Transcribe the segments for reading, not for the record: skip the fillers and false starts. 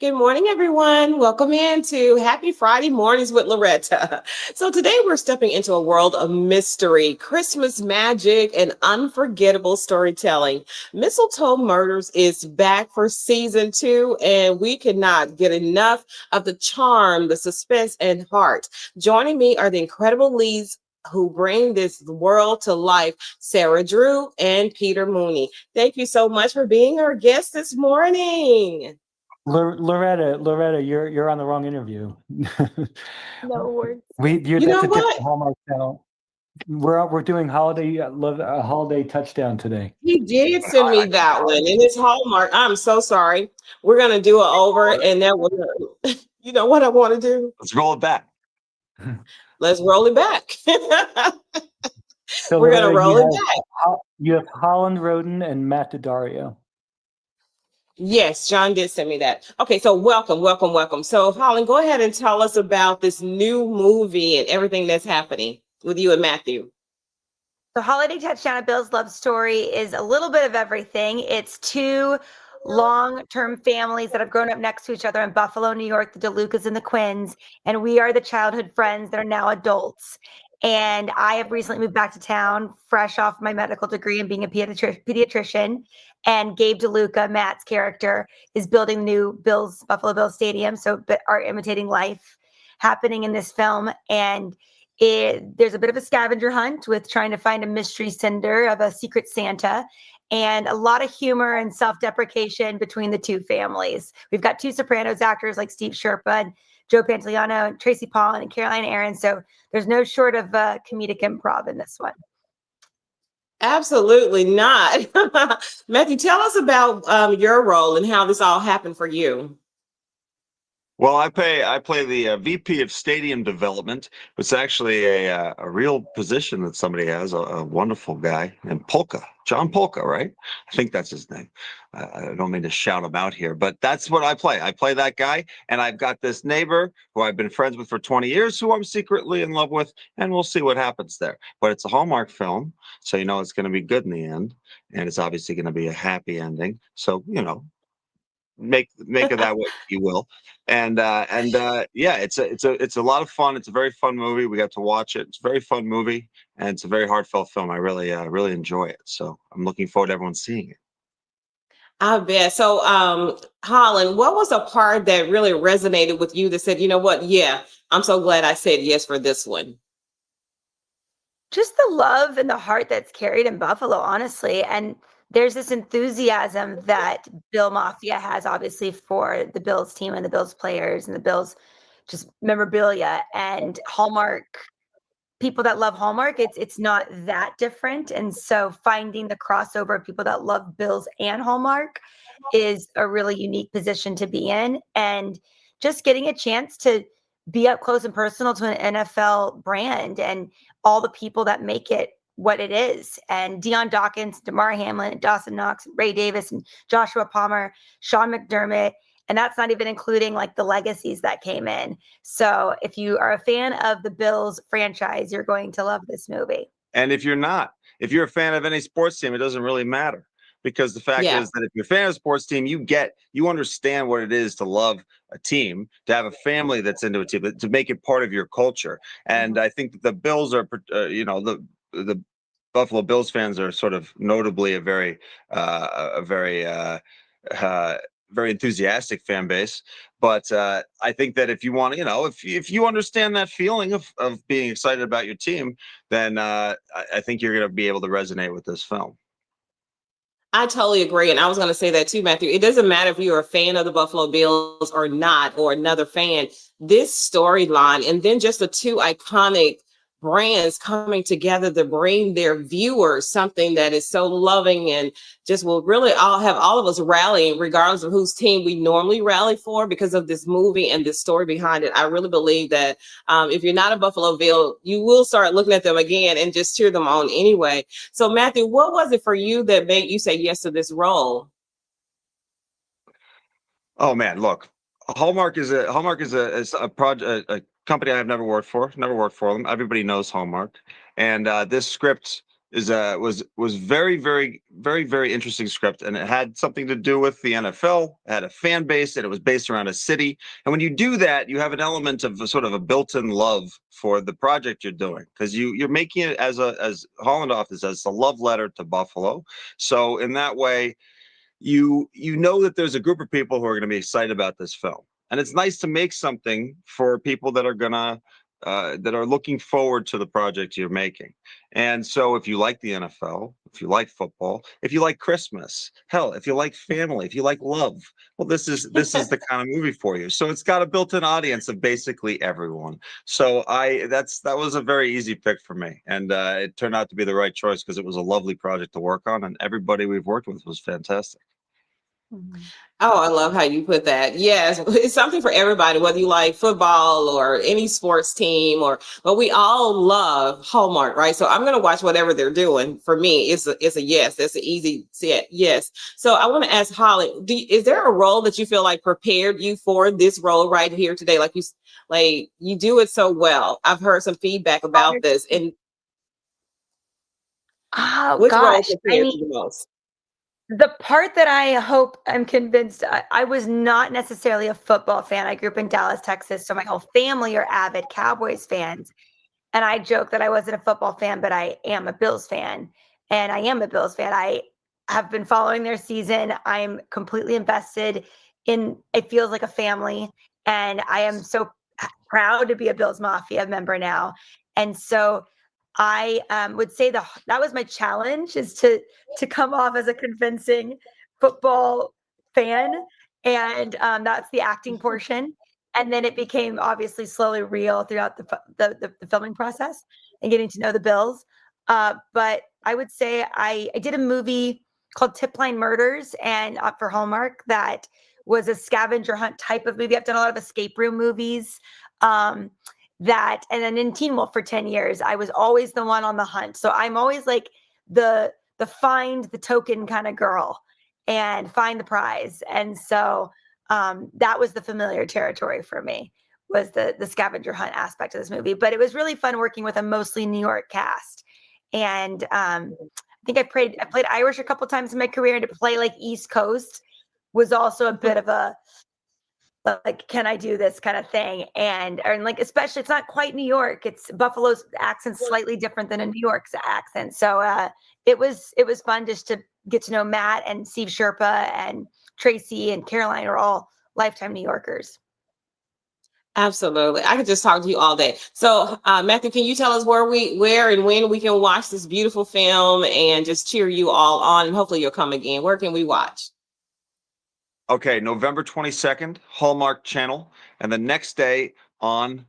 Good morning, everyone. Welcome into Happy Friday Mornings with Loretta. So, today we're stepping into a world of mystery, Christmas magic, and unforgettable storytelling. Mistletoe Murders is back for season 2, and we cannot get enough of the charm, the suspense, and heart. Joining me are the incredible leads who bring this world to life, Sarah Drew and Peter Mooney. Thank you so much for being our guest this morning. Loretta, you're on the wrong interview. No words. You That's know a different what? Hallmark channel. We're doing holiday touchdown today. He did send me that one, and it's Hallmark. I'm so sorry. We're gonna do it over, and then you know what I want to do? Let's roll it back. Let's roll it back. So We're gonna Loretta, roll it back. you have Holland Roden and Matt Daddario. Yes, John did send me that. Okay, so welcome, welcome, welcome. So, Holland, go ahead and tell us about this new movie and everything that's happening with you and Matthew. The Holiday Touchdown, a Bill's Love Story, is a little bit of everything. It's two long-term families that have grown up next to each other in Buffalo, New York, the DeLucas and the Quinns, and we are the childhood friends that are now adults. And I have recently moved back to town, fresh off my medical degree and being a pediatrician. And Gabe DeLuca, Matt's character, is building the new Buffalo Bills Stadium, so are imitating life happening in this film. And there's a bit of a scavenger hunt with trying to find a mystery sender of a secret Santa, and a lot of humor and self-deprecation between the two families. We've got two Sopranos actors like Steve Sherpa and Joe Pantoliano and Tracy Pollan and Caroline Aaron. So there's no short of comedic improv in this one. Absolutely not. Matthew, tell us about your role and how this all happened for you. Well, I play the VP of Stadium Development. It's actually a real position that somebody has, a wonderful guy named John Polka, right? I think that's his name. I don't mean to shout him out here, but that's what I play. I play that guy, and I've got this neighbor who I've been friends with for 20 years, who I'm secretly in love with, and we'll see what happens there. But it's a Hallmark film, so you know it's going to be good in the end, and it's obviously going to be a happy ending. So, make of that what you will. And yeah, it's a lot of fun. It's a very fun movie. We got to watch it. It's a very fun movie, and it's a very heartfelt film. I really enjoy it, so I'm looking forward to everyone seeing it. I bet. So, Holland, what was a part that really resonated with you that said, you know what? Yeah, I'm so glad I said yes for this one. Just the love and the heart that's carried in Buffalo, honestly. And there's this enthusiasm that Bill Mafia has, obviously, for the Bills team and the Bills players and the Bills just memorabilia. And Hallmark, people that love Hallmark, it's not that different. And so finding the crossover of people that love Bills and Hallmark is a really unique position to be in. And just getting a chance to be up close and personal to an NFL brand and all the people that make it what it is. And Deion Dawkins, Damar Hamlin, Dawson Knox, Ray Davis, and Joshua Palmer, Sean McDermott. And that's not even including like the legacies that came in. So if you are a fan of the Bills franchise, you're going to love this movie. And if you're a fan of any sports team, it doesn't really matter. Because the fact Yeah. is that if you're a fan of a sports team, you understand what it is to love a team, to have a family that's into a team, to make it part of your culture. And I think that the Bills are, the Buffalo Bills fans are sort of notably very enthusiastic fan base. But I think that if you want, if you understand that feeling of being excited about your team, then I think you're going to be able to resonate with this film. I totally agree. And I was going to say that too, Matthew. It doesn't matter if you're a fan of the Buffalo Bills or not, or another fan. This storyline, and then just the two iconic brands coming together to bring their viewers something that is so loving and just will really all of us rallying, regardless of whose team we normally rally for, because of this movie and this story behind it. I really believe that if you're not a Buffalo Bill, you will start looking at them again and just cheer them on anyway. So, Matthew, what was it for you that made you say yes to this role? Oh man, look, Hallmark is a project, a company I've never worked for them. Everybody knows Hallmark, and this script was very, very, very, very interesting script, and it had something to do with the NFL. It had a fan base, and it was based around a city. And when you do that, you have an element of a sort of a built-in love for the project you're doing, because you're making it as Hollandoff is, as a love letter to Buffalo. So in that way, you know that there's a group of people who are going to be excited about this film, and it's nice to make something for people that are gonna that are looking forward to the project you're making. And so if you like the NFL, if you like football, if you like Christmas, hell, if you like family, if you like love, well, this is the kind of movie for you. So it's got a built-in audience of basically everyone. So that was a very easy pick for me, and it turned out to be the right choice because it was a lovely project to work on, and everybody we've worked with was fantastic. Oh, I love how you put that. Yes, it's something for everybody, whether you like football or any sports team, but we all love Hallmark, right? So I'm going to watch whatever they're doing. For me, it's a yes. That's an easy set. Yes. So I want to ask Holly, is there a role that you feel like prepared you for this role right here today? Like you do it so well. I've heard some feedback about this. And Oh which role gosh, prepared you the most? the part that I hope I'm convinced, I was not necessarily a football fan. I grew up in Dallas, Texas, so my whole family are avid Cowboys fans. And I joke that I wasn't a football fan, but I am a Bills fan. And I am a Bills fan. I have been following their season. I'm completely invested in it, feels like a family. And I am so proud to be a Bills Mafia member now. And so I would say that was my challenge, is to come off as a convincing football fan, and that's the acting portion. And then it became obviously slowly real throughout the filming process and getting to know the Bills. But I would say I did a movie called Tip Line Murders, and for Hallmark, that was a scavenger hunt type of movie. I've done a lot of escape room movies. And then in Teen Wolf for 10 years, I was always the one on the hunt. So I'm always like the find the token kind of girl and find the prize. And so that was the familiar territory for me, was the scavenger hunt aspect of this movie. But it was really fun working with a mostly New York cast. And I think I played Irish a couple times in my career, and to play like East Coast was also a bit of a, like, can I do this kind of thing? And like, especially, it's not quite New York. It's Buffalo's accent slightly different than a New York's accent. So it was fun just to get to know Matt and Steve Sherpa and Tracy and Caroline are all lifetime New Yorkers. Absolutely. I could just talk to you all day. So Matthew, can you tell us where and when we can watch this beautiful film and just cheer you all on, and hopefully you'll come again? Where can we watch? Okay, November 22nd, Hallmark Channel, and the next day on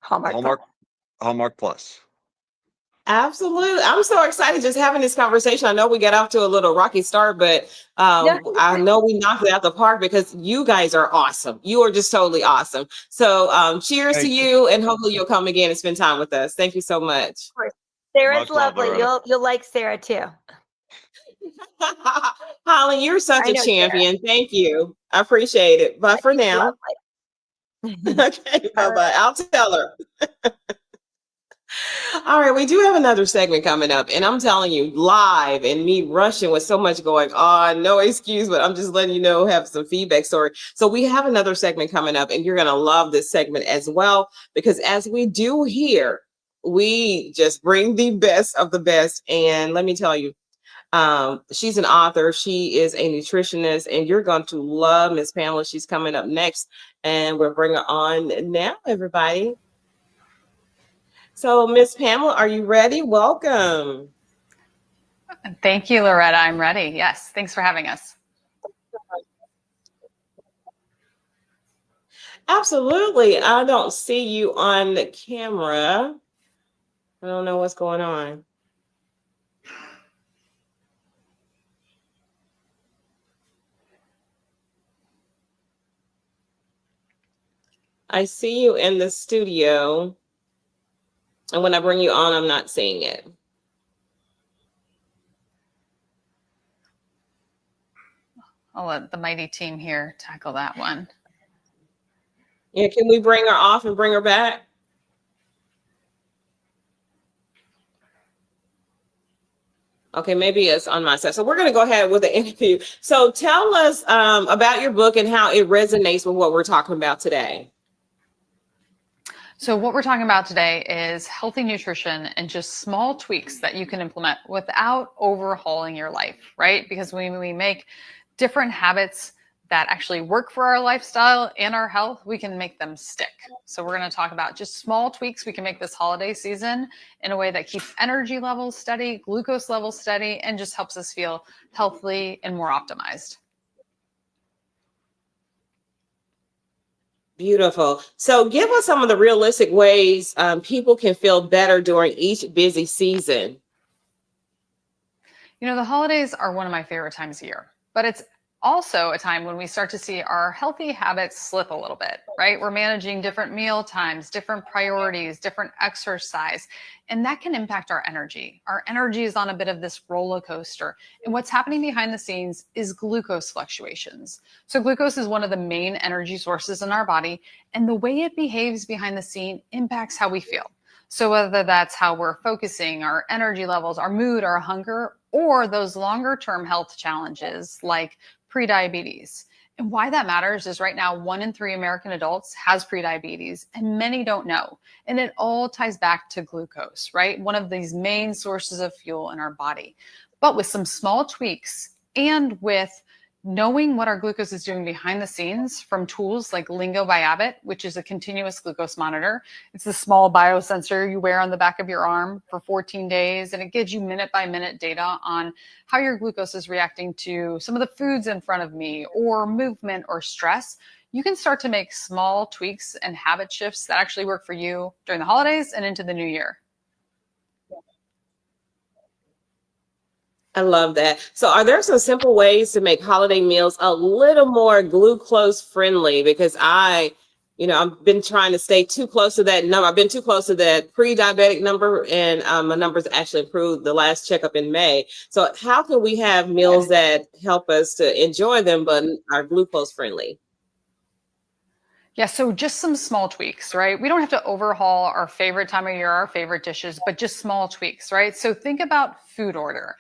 Hallmark Plus. Absolutely. I'm so excited just having this conversation. I know we got off to a little rocky start, but I know we knocked it out the park because you guys are awesome. You are just totally awesome. So cheers to you, and hopefully you'll come again and spend time with us. Thank you so much. Of course. Sarah's lovely. You'll like Sarah too. Holly, you're such a champion. Sarah. Thank you. I appreciate it. Bye for now. Okay, bye-bye. I'll tell her. All right, we do have another segment coming up, and I'm telling you, live, and me rushing with so much going on, no excuse, but I'm just letting you know, have some feedback story. So we have another segment coming up, and you're going to love this segment as well, because as we do here, we just bring the best of the best. And let me tell you, she's an author, she is a nutritionist, and you're going to love Miss Pamela. She's coming up next, and we'll bring her on now, everybody. So, Miss Pamela, are you ready? Welcome. Thank you, Loretta. I'm ready. Yes. Thanks for having us. Absolutely. I don't see you on the camera. I don't know what's going on. I see you in the studio, and when I bring you on, I'm not seeing it. I'll let the mighty team here tackle that one. Yeah, can we bring her off and bring her back? Okay, maybe it's on my side. So we're going to go ahead with the interview. So tell us about your book and how it resonates with what we're talking about today. So what we're talking about today is healthy nutrition and just small tweaks that you can implement without overhauling your life, right? Because when we make different habits that actually work for our lifestyle and our health, we can make them stick. So we're going to talk about just small tweaks we can make this holiday season in a way that keeps energy levels steady, glucose levels steady, and just helps us feel healthy and more optimized. Beautiful. So give us some of the realistic ways people can feel better during each busy season. You know, the holidays are one of my favorite times of year, but it's also a time when we start to see our healthy habits slip a little bit, right? We're managing different meal times, different priorities, different exercise, and that can impact our energy. Our energy is on a bit of this roller coaster. And what's happening behind the scenes is glucose fluctuations. So glucose is one of the main energy sources in our body, and the way it behaves behind the scene impacts how we feel. So whether that's how we're focusing, our energy levels, our mood, our hunger, or those longer term health challenges like prediabetes. And why that matters is right now, 1 in 3 American adults has prediabetes and many don't know. And it all ties back to glucose, right? One of these main sources of fuel in our body. But with some small tweaks and with knowing what our glucose is doing behind the scenes from tools like Lingo by Abbott, which is a continuous glucose monitor. It's the small biosensor you wear on the back of your arm for 14 days, and it gives you minute by minute data on how your glucose is reacting to some of the foods in front of me or movement or stress. You can start to make small tweaks and habit shifts that actually work for you during the holidays and into the new year. I love that. So are there some simple ways to make holiday meals a little more glucose friendly? Because I've been trying to stay too close to that number. I've been too close to that pre-diabetic number, and my numbers actually improved the last checkup in May. So how can we have meals that help us to enjoy them, but are glucose friendly? Yeah, so just some small tweaks, right? We don't have to overhaul our favorite time of year, our favorite dishes, but just small tweaks, right? So think about food order.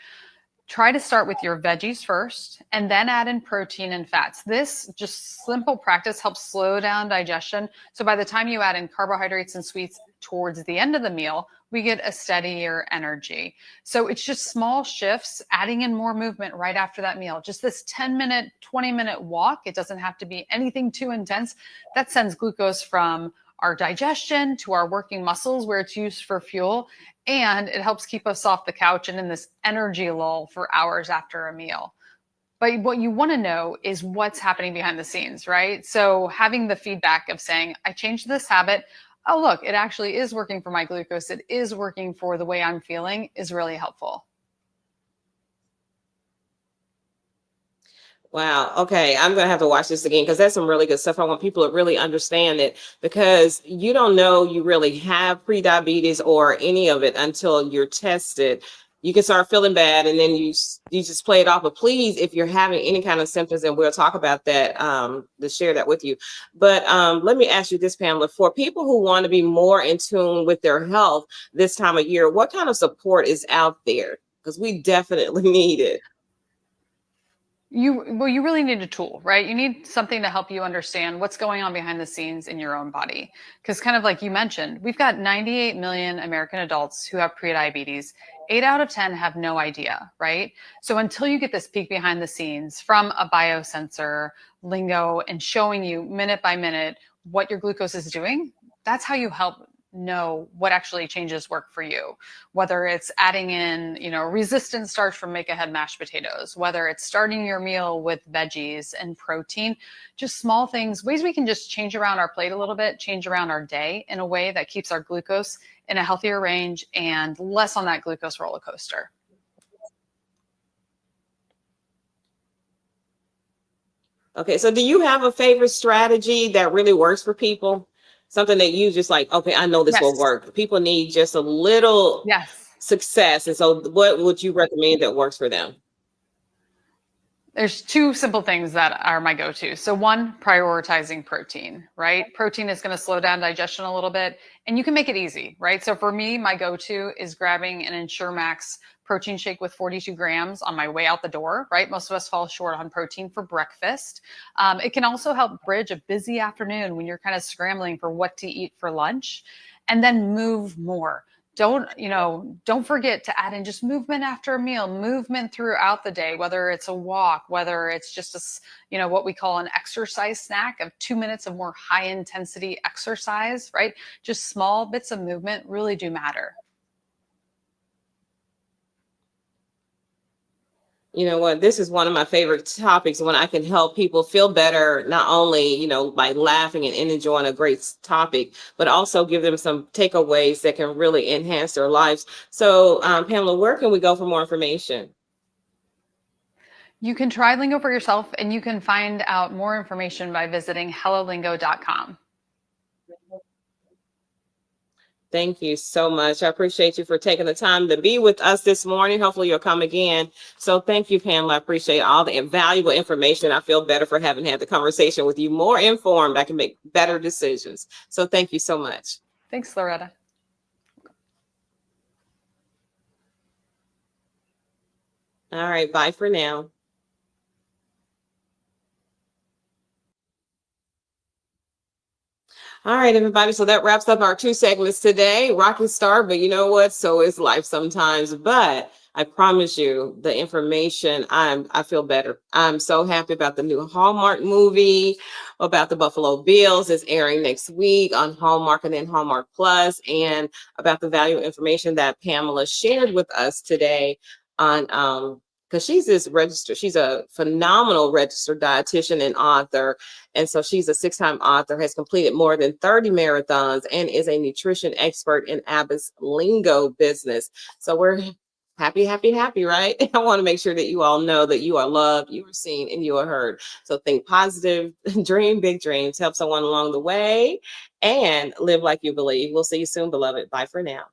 Try to start with your veggies first and then add in protein and fats. This just simple practice helps slow down digestion. So by the time you add in carbohydrates and sweets towards the end of the meal, we get a steadier energy. So it's just small shifts, adding in more movement right after that meal. Just this 10-minute, 20-minute walk. It doesn't have to be anything too intense. That sends glucose from our digestion to our working muscles where it's used for fuel. And it helps keep us off the couch and in this energy lull for hours after a meal. But what you want to know is what's happening behind the scenes, right? So having the feedback of saying, I changed this habit. Oh, look, it actually is working for my glucose. It is working for the way I'm feeling is really helpful. Wow. Okay. I'm going to have to watch this again because that's some really good stuff. I want people to really understand it, because you don't know you really have prediabetes or any of it until you're tested. You can start feeling bad and then you just play it off. But please, if you're having any kind of symptoms, and we'll talk about that, to share that with you. But let me ask you this, Pamela, for people who want to be more in tune with their health this time of year, what kind of support is out there? Because we definitely need it. You really need a tool, right? You need something to help you understand what's going on behind the scenes in your own body. Because kind of like you mentioned, we've got 98 million American adults who have prediabetes. 8 out of 10 have no idea, right? So until you get this peek behind the scenes from a biosensor, Lingo, and showing you minute by minute what your glucose is doing, that's how you help know what actually changes work for you. Whether it's adding in, resistant starch from make ahead mashed potatoes, whether it's starting your meal with veggies and protein, just small things, ways we can just change around our plate a little bit, change around our day in a way that keeps our glucose in a healthier range and less on that glucose roller coaster. Okay. So do you have a favorite strategy that really works for people? Something that you just like, okay, I know this will work. People need just a little success. And so what would you recommend that works for them? There's two simple things that are my go-to. So one, prioritizing protein, right? Protein is going to slow down digestion a little bit, and you can make it easy, right? So for me, my go-to is grabbing an Ensure Max protein shake with 42 grams on my way out the door, right? Most of us fall short on protein for breakfast. It can also help bridge a busy afternoon when you're kind of scrambling for what to eat for lunch, and then move more. Don't forget to add in just movement after a meal, movement throughout the day, whether it's a walk, whether it's just what we call an exercise snack of 2 minutes of more high intensity exercise, right? Just small bits of movement really do matter. You know what? This is one of my favorite topics when I can help people feel better, not only, by laughing and enjoying a great topic, but also give them some takeaways that can really enhance their lives. So, Pamela, where can we go for more information? You can try Lingo for yourself, and you can find out more information by visiting hellolingo.com. Thank you so much. I appreciate you for taking the time to be with us this morning. Hopefully you'll come again. So thank you, Pamela. I appreciate all the invaluable information. I feel better for having had the conversation with you, more informed. I can make better decisions. So thank you so much. Thanks, Loretta. All right. Bye for now. All right, everybody. So that wraps up our 2 segments today. Rocky start, but you know what? So is life sometimes. But I promise you, the information, I feel better. I'm so happy about the new Hallmark movie about the Buffalo Bills. It's airing next week on Hallmark and then Hallmark Plus, and about the value information that Pamela shared with us today on because she's a phenomenal registered dietitian and author. And so she's a 6-time author, has completed more than 30 marathons, and is a nutrition expert in Abbott's Lingo business. So we're happy, right? I want to make sure that you all know that you are loved, you are seen, and you are heard. So think positive, dream big dreams, help someone along the way, and live like you believe. We'll see you soon, beloved. Bye for now.